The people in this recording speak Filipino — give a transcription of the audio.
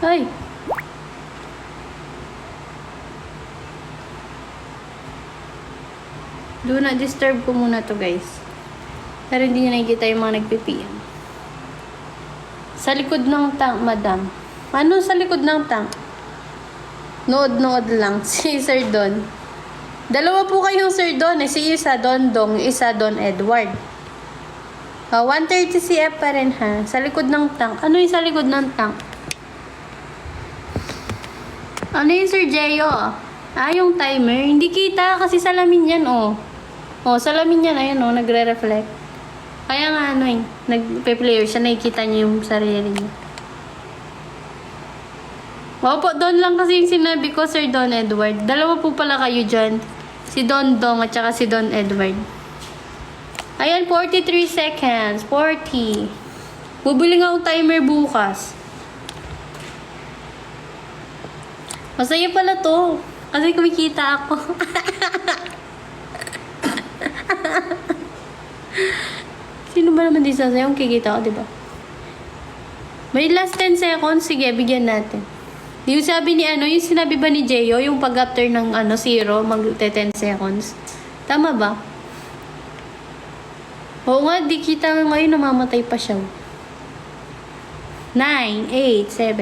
Ay! Do not disturb ko muna to, guys. Pero hindi nyo nakikita yung mga nagpipiyam. Sa likod ng tank, madam. Ano sa likod ng tank? Nood-nood lang. Si Sir Don. Dalawa po kayong Sir Don. Si isa Don Dong, isa Don Edward. 130 CF pa rin ha. Sa likod ng tank. Ano yung sa likod ng tank? Ano yung Sir Jeyo? Yung timer. Hindi kita kasi salamin yan oh. Oh, salamin yan. Ayun oh, nagre-reflect. Kaya nga nagpe-player siya. Nakikita niyo yung sarili niya. Opo, Don lang kasi yung sinabi ko, Sir Don Edward. Dalawa po pala kayo dyan. Si Don Dong at saka si Don Edward. Ayan, 43 seconds. 40. Bubili nga ang timer bukas. Masaya pala to. Kasi kumikita ako. Sino ba naman di sasayang kikita ko, diba? May last 10 seconds. Sige, bigyan natin. Yung sabi ni yung sinabi ba ni Jeyo, yung pag after ng 0, mag-10 seconds. Tama ba? Oo nga, di kita ngayon namamatay pa siya. 9, 8, 7,